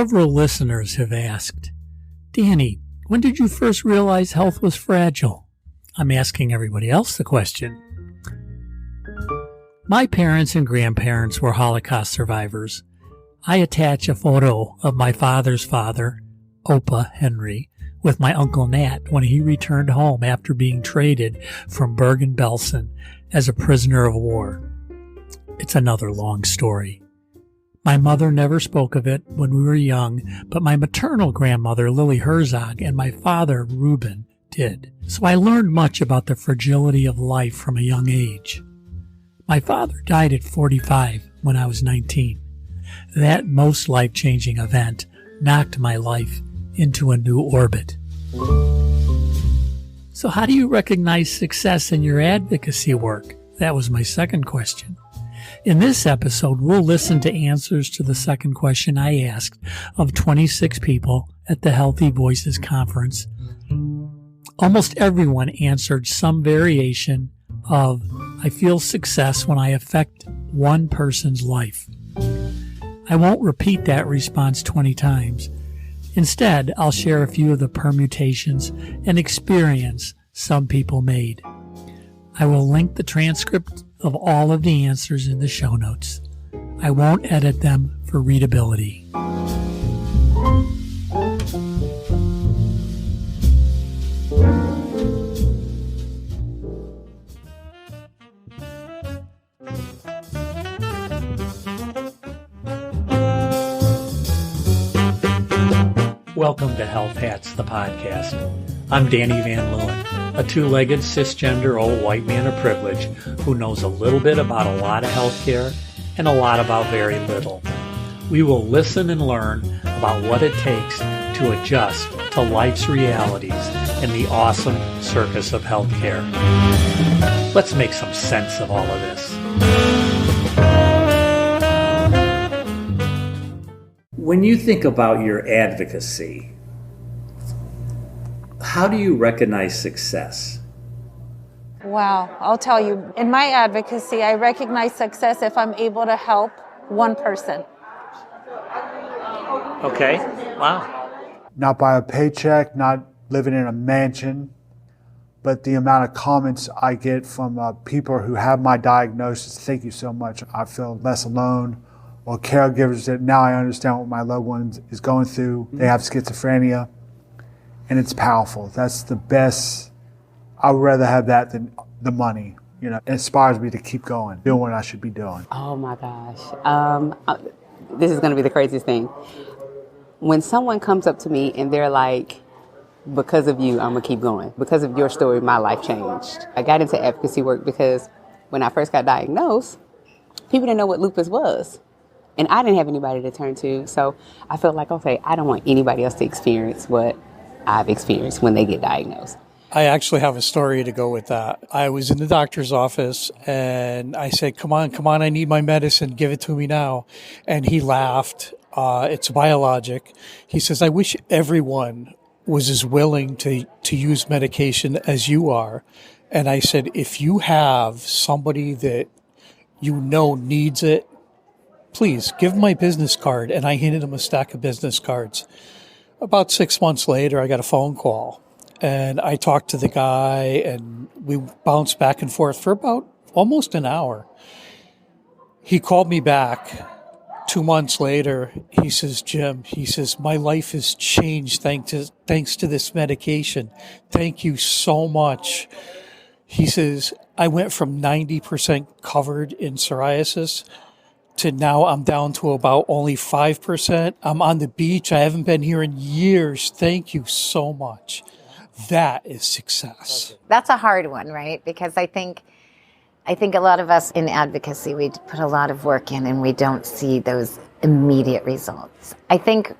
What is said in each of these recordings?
Several listeners have asked, Danny, when did you first realize health was fragile? I'm asking everybody else the question. My parents and grandparents were Holocaust survivors. I attach a photo of my father's father, Opa Henry, with my Uncle Nat when he returned home after being traded from Bergen-Belsen as a prisoner of war. It's another long story. My mother never spoke of it when we were young, but my maternal grandmother, Lily Herzog, and my father, Reuben, did. So I learned much about the fragility of life from a young age. My father died at 45 when I was 19. That most life-changing event knocked my life into a new orbit. So how do you recognize success in your advocacy work? That was my second question. In this episode, we'll listen to answers to the second question I asked of 26 people at the Healthe Voices Conference. Almost everyone answered some variation of, I feel success when I affect one person's life. I won't repeat that response 20 times. Instead, I'll share a few of the permutations and experience some people made. I will link the transcript of all of the answers in the show notes. I won't edit them for readability. Welcome to Health Hats, the podcast. I'm Danny Van Leeuwen, a two-legged cisgender old white man of privilege who knows a little bit about a lot of healthcare and a lot about very little. We will listen and learn about what it takes to adjust to life's realities and the awesome circus of healthcare. Let's make some sense of all of this. When you think about your advocacy, how do you recognize success? Wow, I'll tell you. In my advocacy, I recognize success if I'm able to help one person. Okay, wow. Not by a paycheck, not living in a mansion, but the amount of comments I get from people who have my diagnosis, thank you so much, I feel less alone. Or caregivers that now I understand what my loved one is going through. They have schizophrenia, and it's powerful. That's the best. I would rather have that than the money. You know, it inspires me to keep going, doing what I should be doing. Oh my gosh. This is going to be the craziest thing. When someone comes up to me and they're like, because of you, I'm going to keep going. Because of your story, my life changed. I got into advocacy work because when I first got diagnosed, people didn't know what lupus was. And I didn't have anybody to turn to. So I felt like, okay, I don't want anybody else to experience what I've experienced when they get diagnosed. I actually have a story to go with that. I was in the doctor's office and I said, come on, I need my medicine. Give it to me now. And he laughed. It's biologic. He says, I wish everyone was as willing to use medication as you are. And I said, if you have somebody that you know needs it, please give him my business card. And I handed him a stack of business cards. About 6 months later, I got a phone call and I talked to the guy and we bounced back and forth for about almost an hour. He called me back 2 months later. He says, Jim, my life has changed thanks to this medication. Thank you so much. He says, I went from 90% covered in psoriasis to now I'm down to about only 5%. I'm on the beach. I haven't been here in years. Thank you so much. That is success. That's a hard one, right? Because I think a lot of us in advocacy, we put a lot of work in and we don't see those immediate results. I think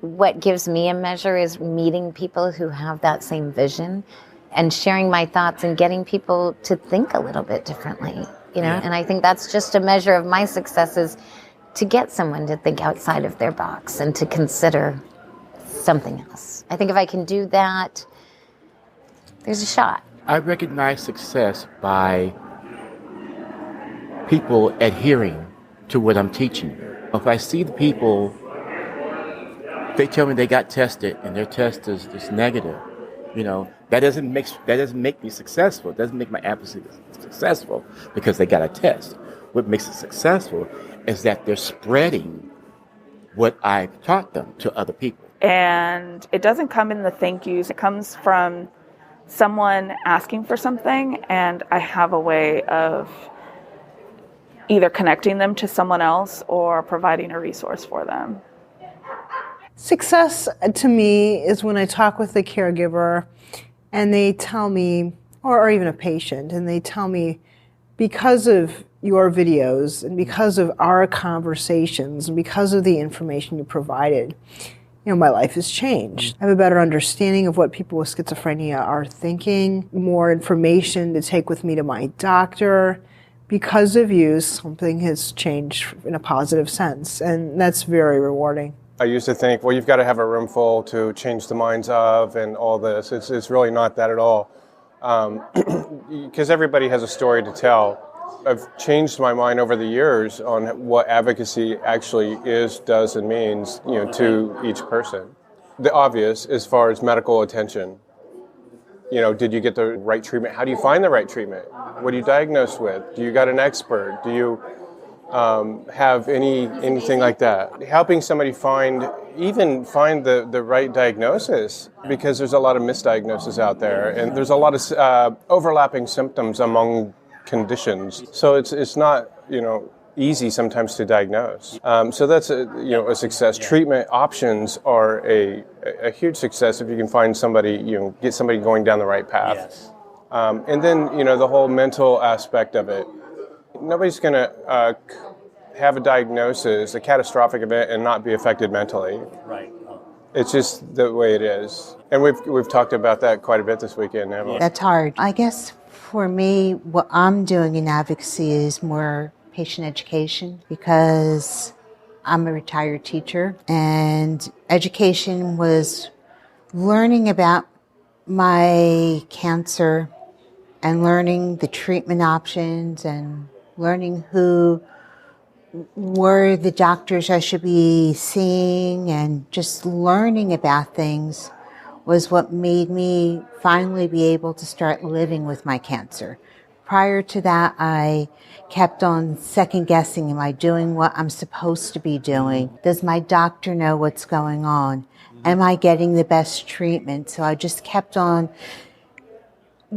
what gives me a measure is meeting people who have that same vision and sharing my thoughts and getting people to think a little bit differently. You know, and I think that's just a measure of my success is to get someone to think outside of their box and to consider something else. I think if I can do that, there's a shot. I recognize success by people adhering to what I'm teaching. If I see the people they tell me they got tested and their test is negative, that doesn't make me successful. It doesn't make my advocacy successful because they got a test. What makes it successful is that they're spreading what I've taught them to other people. And it doesn't come in the thank yous. It comes from someone asking for something, and I have a way of either connecting them to someone else or providing a resource for them. Success to me is when I talk with the caregiver and they tell me, or even a patient, and they tell me, because of your videos and because of our conversations and because of the information you provided, my life has changed. I have a better understanding of what people with schizophrenia are thinking, more information to take with me to my doctor. Because of you, something has changed in a positive sense, and that's very rewarding. I used to think, well, you've got to have a room full to change the minds of and all this. It's really not that at all. Because everybody has a story to tell. I've changed my mind over the years on what advocacy actually is, does, and means, to each person. The obvious, as far as medical attention. Did you get the right treatment? How do you find the right treatment? What are you diagnosed with? Do you got an expert? Do you have anything like that? Helping somebody find the right diagnosis, because there's a lot of misdiagnosis out there, and there's a lot of overlapping symptoms among conditions. So it's not easy sometimes to diagnose. So that's a success. Yeah. Treatment options are a huge success if you can find somebody, get somebody going down the right path. Yes. And then the whole mental aspect of it. Nobody's going to have a diagnosis, a catastrophic event, and not be affected mentally. Right. It's just the way it is. And we've talked about that quite a bit this weekend, haven't we? That's hard. I guess for me, what I'm doing in advocacy is more patient education, because I'm a retired teacher, and education was learning about my cancer and learning the treatment options and learning who were the doctors I should be seeing, and just learning about things was what made me finally be able to start living with my cancer. Prior to that, I kept on second guessing, am I doing what I'm supposed to be doing? Does my doctor know what's going on? Am I getting the best treatment? So I just kept on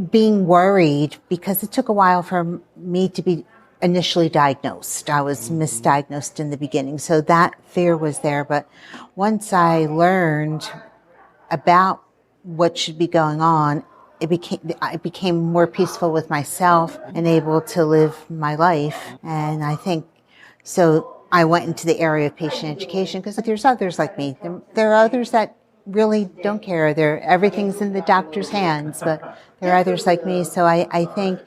being worried, because it took a while for me to be initially diagnosed. I was misdiagnosed in the beginning, so that fear was there. But once I learned about what should be going on, I became more peaceful with myself and able to live my life. And I think, so I went into the area of patient education, because there's others like me. There are others that really don't care. Everything's in the doctor's hands, but there are others like me. So I think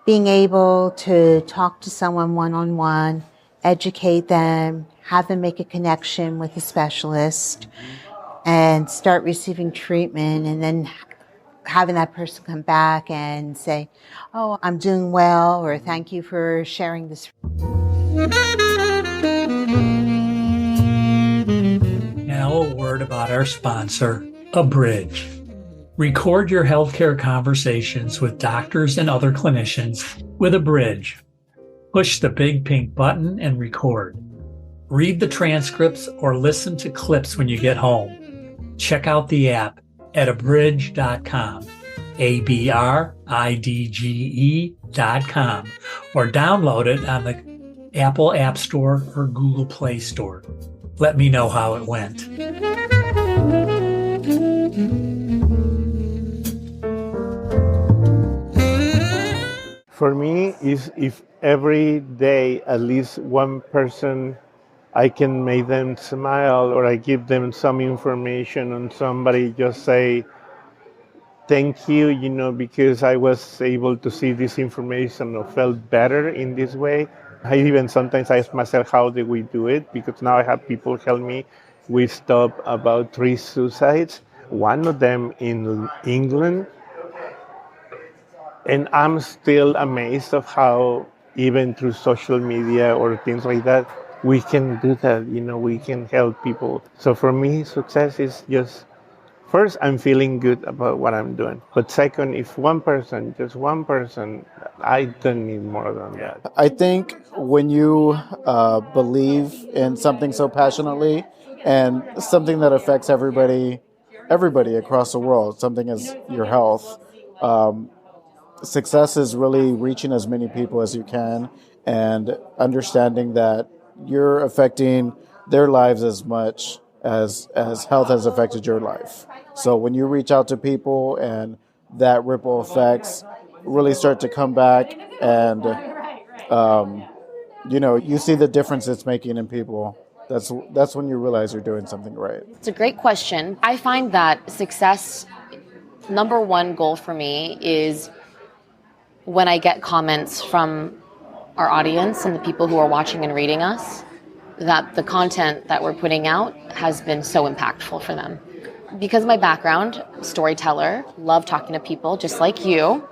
being able to talk to someone one-on-one, educate them, have them make a connection with a specialist, and start receiving treatment, and then having that person come back and say, oh, I'm doing well, or thank you for sharing this. Now a word about our sponsor, Abridge. Record your healthcare conversations with doctors and other clinicians with Abridge. Push the big pink button and record. Read the transcripts or listen to clips when you get home. Check out the app at abridge.com, abridge.com, or download it on the Apple App Store or Google Play Store. Let me know how it went. For me, is if every day at least one person, I can make them smile, or I give them some information on somebody, just say, thank you, because I was able to see this information or felt better in this way. I even sometimes ask myself, how did we do it? Because now I have people tell me we stopped about 3 suicides, one of them in England. And I'm still amazed of how, even through social media or things like that, we can do that. We can help people. So for me, success is just, first, I'm feeling good about what I'm doing. But second, if just one person, I don't need more than that. I think when you believe in something so passionately and something that affects everybody across the world, something as your health, success is really reaching as many people as you can and understanding that you're affecting their lives as much as health has affected your life. So when you reach out to people and that ripple effects really start to come back and you see the difference it's making in people, that's when you realize you're doing something right. It's a great question. I find that success, number one goal for me is when I get comments from our audience and the people who are watching and reading us, that the content that we're putting out has been so impactful for them. Because of my background, storyteller, love talking to people just like you,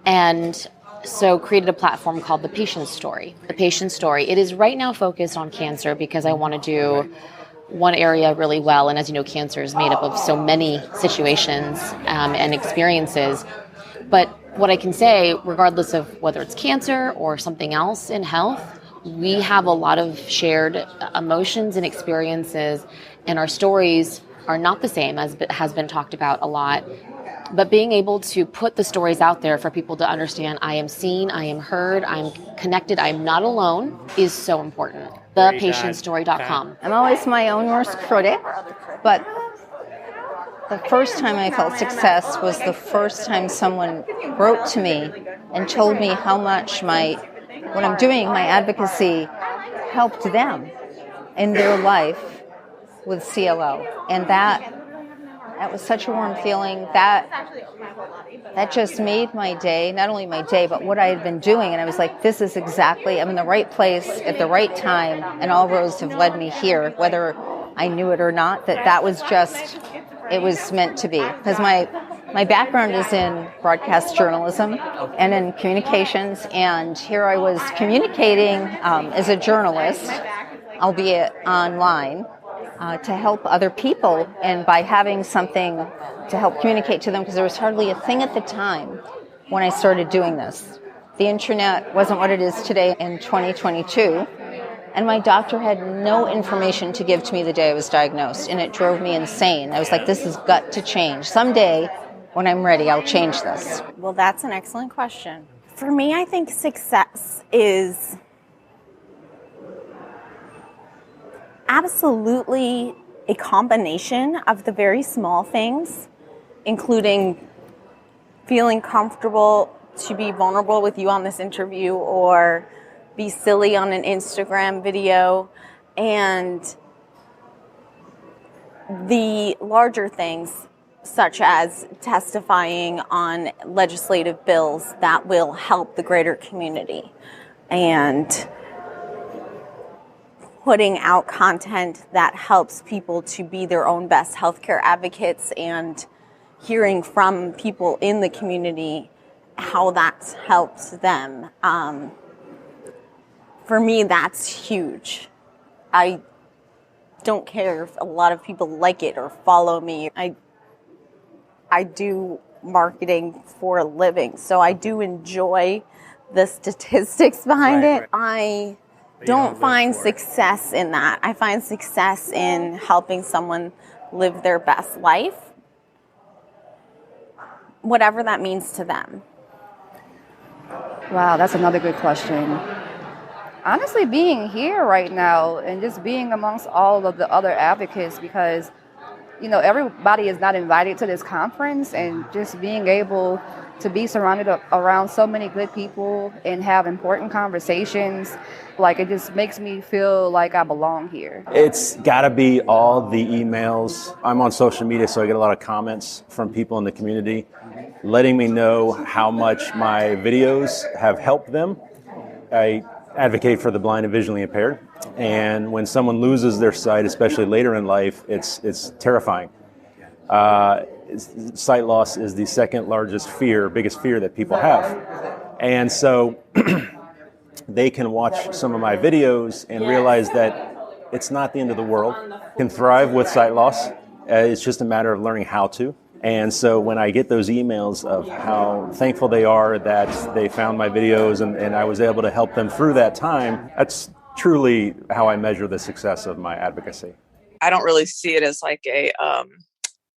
and so created a platform called The Patient Story. The Patient Story, it is right now focused on cancer because I want to do one area really well, and as you know, cancer is made up of so many situations and experiences. But what I can say, regardless of whether it's cancer or something else in health, we have a lot of shared emotions and experiences, and our stories are not the same, as has been talked about a lot. But being able to put the stories out there for people to understand I am seen, I am heard, I'm connected, I'm not alone is so important. ThePatientStory.com. I'm always my own worst critic, but the first time I felt success was the first time someone wrote to me and told me how much what I'm doing, my advocacy, helped them in their life with CLO. And that was such a warm feeling. That just made my day, not only my day, but what I had been doing. And I was like, this is exactly, I'm in the right place at the right time, and all roads have led me here, whether I knew it or not, that was just, it was meant to be. Because my background is in broadcast journalism and in communications, and here I was communicating as a journalist, albeit online, to help other people, and by having something to help communicate to them, because there was hardly a thing at the time when I started doing this. The internet wasn't what it is today in 2022, and my doctor had no information to give to me the day I was diagnosed, and it drove me insane. I was like, this has got to change. Someday, when I'm ready, I'll change this. Well, that's an excellent question. For me, I think success is absolutely a combination of the very small things, including feeling comfortable to be vulnerable with you on this interview or be silly on an Instagram video, and the larger things such as testifying on legislative bills that will help the greater community and putting out content that helps people to be their own best healthcare advocates, and hearing from people in the community how that helps them. For me, that's huge. I don't care if a lot of people like it or follow me. I do marketing for a living, so I do enjoy the statistics behind it. I don't find success in that. I find success in helping someone live their best life, whatever that means to them. Wow, that's another good question. Honestly, being here right now and just being amongst all of the other advocates, because everybody is not invited to this conference, and just being able to be surrounded around so many good people and have important conversations, it just makes me feel like I belong here. It's got to be all the emails. I'm on social media, so I get a lot of comments from people in the community letting me know how much my videos have helped them. I advocate for the blind and visually impaired, and when someone loses their sight, especially later in life, it's terrifying. Sight loss is the second largest biggest fear that people have. And so they can watch some of my videos and realize that it's not the end of the world. Can thrive with sight loss. It's just a matter of learning how to. And so when I get those emails of how thankful they are that they found my videos and I was able to help them through that time, that's truly how I measure the success of my advocacy. I don't really see it as like a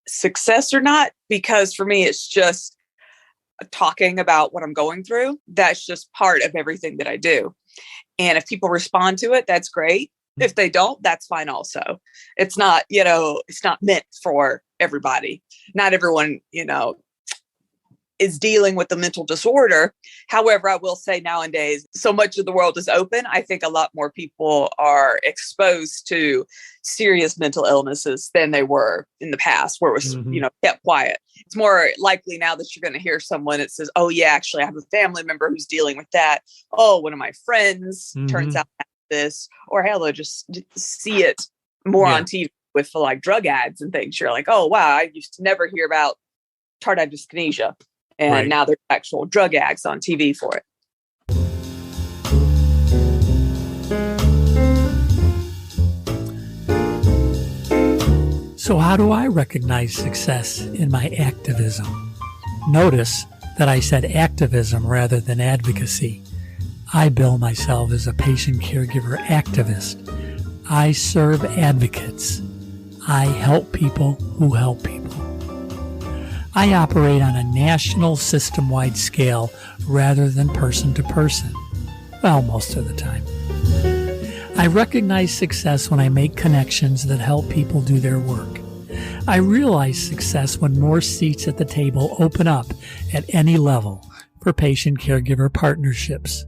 success or not, because for me, it's just talking about what I'm going through. That's just part of everything that I do. And if people respond to it, that's great. If they don't, that's fine also. It's not, it's not meant for everybody. Not everyone, is dealing with a mental disorder. However, I will say nowadays, so much of the world is open. I think a lot more people are exposed to serious mental illnesses than they were in the past, where it was, kept quiet. It's more likely now that you're going to hear someone that says, oh yeah, actually I have a family member who's dealing with that. Oh, one of my friends turns out this, or hell, I just see it more on TV with like drug ads and things. You're like, oh wow, I used to never hear about tardive dyskinesia. And now there's actual drug ads on TV for it. So how do I recognize success in my activism? Notice that I said activism rather than advocacy. I bill myself as a patient caregiver activist. I serve advocates. I help people who help people. I operate on a national system-wide scale rather than person to person. Well, most of the time. I recognize success when I make connections that help people do their work. I realize success when more seats at the table open up at any level for patient-caregiver partnerships.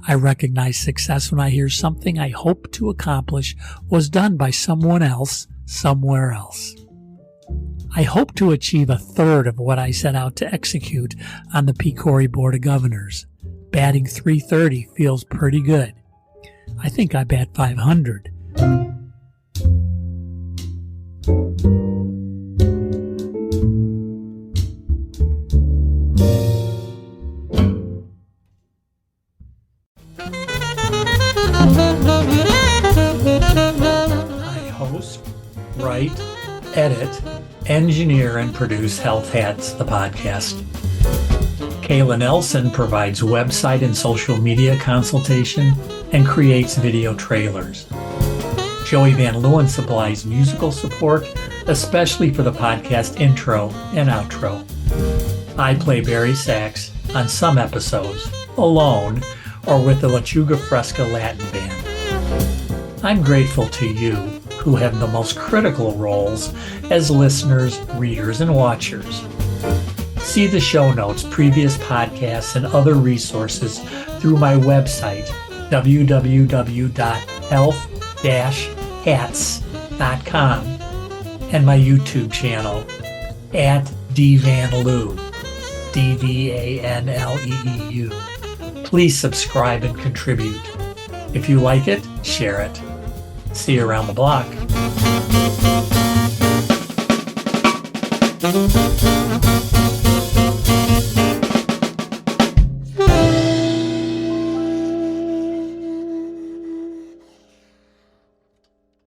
I recognize success when I hear something I hope to accomplish was done by someone else, somewhere else. I hope to achieve a third of what I set out to execute on the PCORI Board of Governors. Batting .330 feels pretty good. I think I bat .500. I host, write, edit, engineer, and produce Health Hats, the podcast. Kayla Nelson provides website and social media consultation and creates video trailers. Joey Van Leeuwen supplies musical support, especially for the podcast intro and outro. I play Barry sax on some episodes, alone, or with the Lechuga Fresca Latin Band. I'm grateful to you, who have the most critical roles as listeners, readers, and watchers. See the show notes, previous podcasts, and other resources through my website, www.health-hats.com, and my YouTube channel, @DVanLeeu, DVANLEEU. Please subscribe and contribute. If you like it, share it. See you around the block.